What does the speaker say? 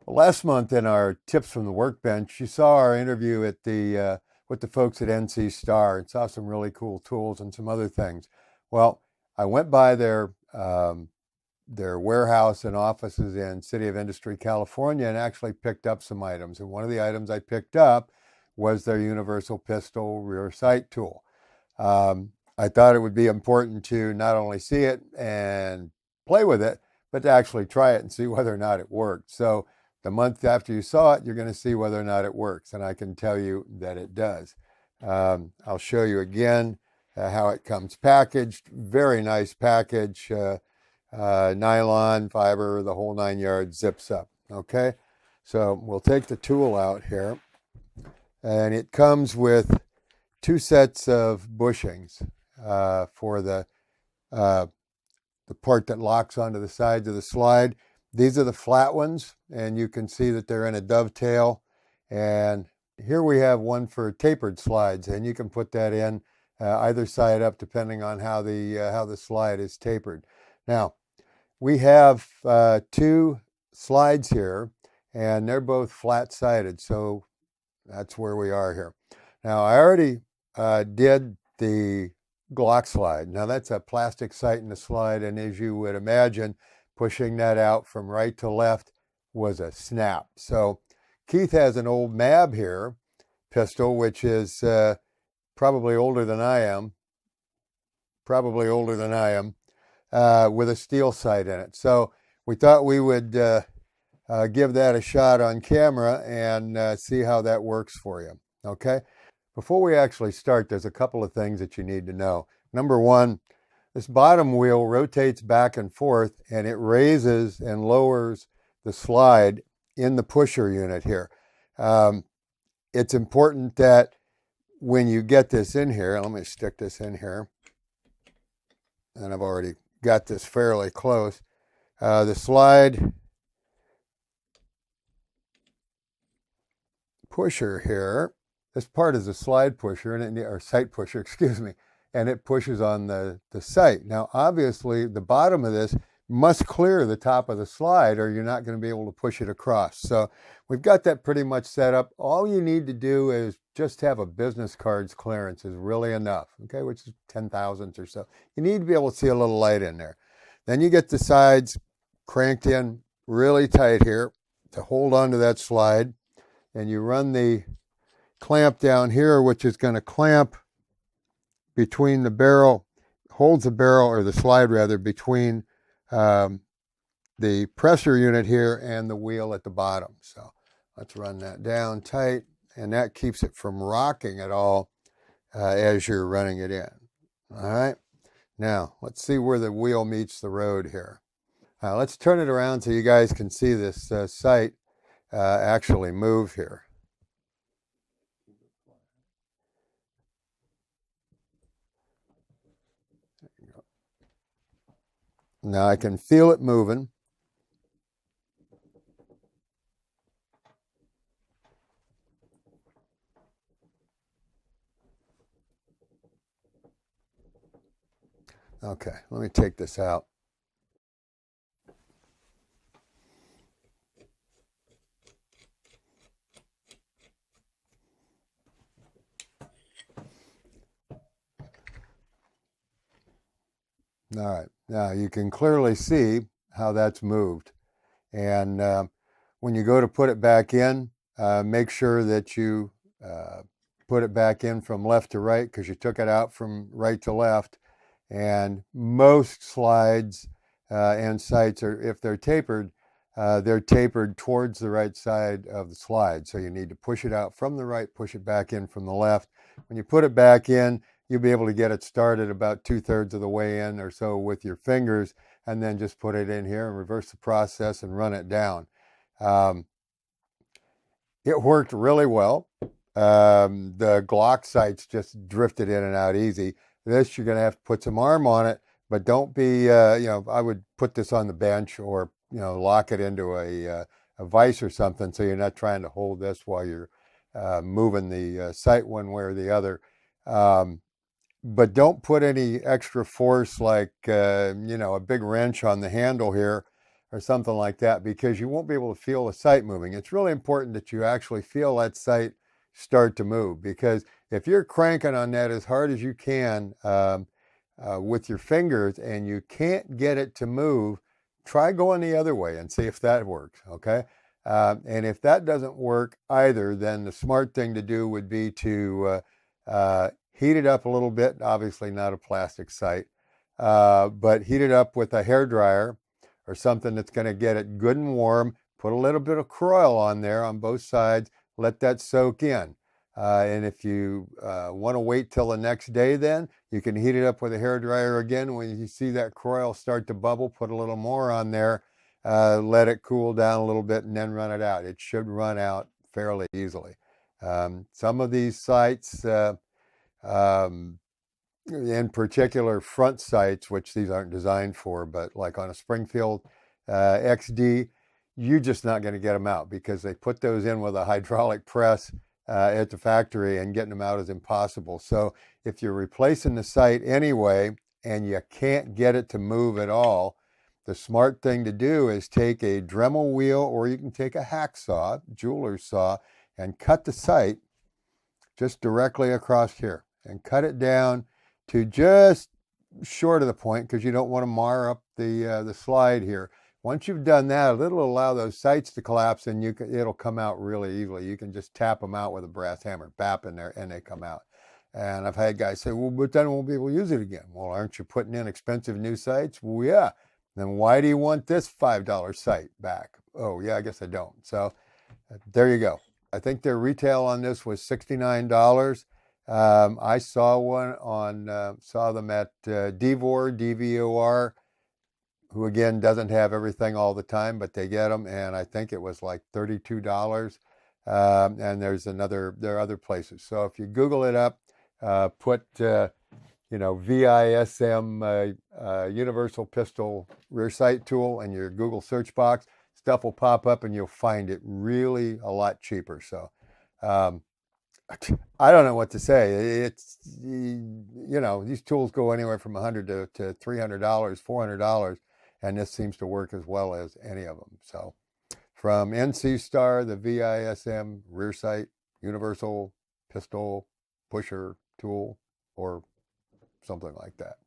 Last month in our Tips from the Workbench, you saw our interview at the with the folks at NC Star and saw some really cool tools and some other things. Well, I went by their warehouse and offices in City of Industry, California, and actually picked up some items. And one of the items I picked up was their universal pistol rear sight tool. I thought it would be important to not only see it and play with it, but to actually try it and see whether or not it worked. So the month after you saw it, you're going to see whether or not it works. And I can tell you that it does. I'll show you again how it comes packaged. Very nice package. Nylon, fiber, the whole 9 yards, zips up. Okay. So we'll take the tool out here. And it comes with 2 sets of bushings for the part that locks onto the sides of the slide. These are the flat ones, and you can see that they're in a dovetail. And here we have one for tapered slides, and you can put that in either side up depending on how the slide is tapered. Now, we have 2 slides here, and they're both flat-sided, so that's where we are here. Now, I already did the Glock slide. Now, that's a plastic sight in the slide, and as you would imagine, pushing that out from right to left was a snap. So Keith has an old Mab here pistol, which is probably older than I am, with a steel sight in it. So we thought we would give that a shot on camera and see how that works for you. Okay. Before we actually start, there's a couple of things that you need to know. Number one, this bottom wheel rotates back and forth, and it raises and lowers the slide in the pusher unit here. It's important that when you get this in here, let me stick this in here, and I've already got this fairly close. The slide pusher here, this part is a slide pusher, or sight pusher, excuse me, and it pushes on the sight. Now, obviously, the bottom of this must clear the top of the slide or you're not going to be able to push it across. So we've got that pretty much set up. All you need to do is just have a business card's clearance is really enough, okay, which is 10,000ths or so. You need to be able to see a little light in there. Then you get the sides cranked in really tight here to hold onto that slide, and you run the clamp down here, which is going to clamp between the barrel, holds the barrel, or the slide rather, between the pressure unit here and the wheel at the bottom. So let's run that down tight, and that keeps it from rocking at all as you're running it in. All right. Now, let's see where the wheel meets the road here. Let's turn it around so you guys can see this sight actually move here. Now I can feel it moving. Okay, let me take this out. All right, now you can clearly see how that's moved. And when you go to put it back in, make sure that you put it back in from left to right because you took it out from right to left. And most slides and sights, if they're tapered towards the right side of the slide. So you need to push it out from the right, push it back in from the left. When you put it back in, you'll be able to get it started about 2/3 of the way in or so with your fingers, and then just put it in here and reverse the process and run it down. It worked really well. The Glock sights just drifted in and out easy. This, you're going to have to put some arm on it, but don't be, I would put this on the bench or, lock it into a vise or something so you're not trying to hold this while you're moving the sight one way or the other. But don't put any extra force like, a big wrench on the handle here or something like that, because you won't be able to feel the sight moving. It's really important that you actually feel that sight start to move, because if you're cranking on that as hard as you can with your fingers and you can't get it to move, try going the other way and see if that works, okay? And if that doesn't work either, then the smart thing to do would be to heat it up a little bit. Obviously not a plastic sight, but heat it up with a hairdryer or something that's going to get it good and warm. Put a little bit of Croil on there on both sides. Let that soak in. And if you want to wait till the next day, then you can heat it up with a hairdryer again. When you see that Croil start to bubble, put a little more on there. Let it cool down a little bit and then run it out. It should run out fairly easily. Some of these sights, in particular front sights, which these aren't designed for, but like on a Springfield XD, you're just not going to get them out because they put those in with a hydraulic press at the factory, and getting them out is impossible. So if you're replacing the sight anyway and you can't get it to move at all, the smart thing to do is take a Dremel wheel, or you can take a hacksaw, jeweler's saw, and cut the sight just directly across here and cut it down to just short of the point, because you don't want to mar up the slide here. Once you've done that, it'll allow those sights to collapse, and it'll come out really easily. You can just tap them out with a brass hammer, bap in there, and they come out. And I've had guys say, well, but then I won't be able to use it again. Well, aren't you putting in expensive new sights? Well, yeah. Then why do you want this $5 sight back? Oh, yeah, I guess I don't. So there you go. I think their retail on this was $69. I saw them at Devor, DVOR, who again doesn't have everything all the time, but they get them, and I think it was like $32. And there are other places. So if you Google it up, put VISM universal pistol rear sight tool in your Google search box, stuff will pop up and you'll find it really a lot cheaper. So I don't know what to say. It's, these tools go anywhere from $100 to $300, $400, and this seems to work as well as any of them. So from NC Star, the VISM rear sight universal pistol pusher tool, or something like that.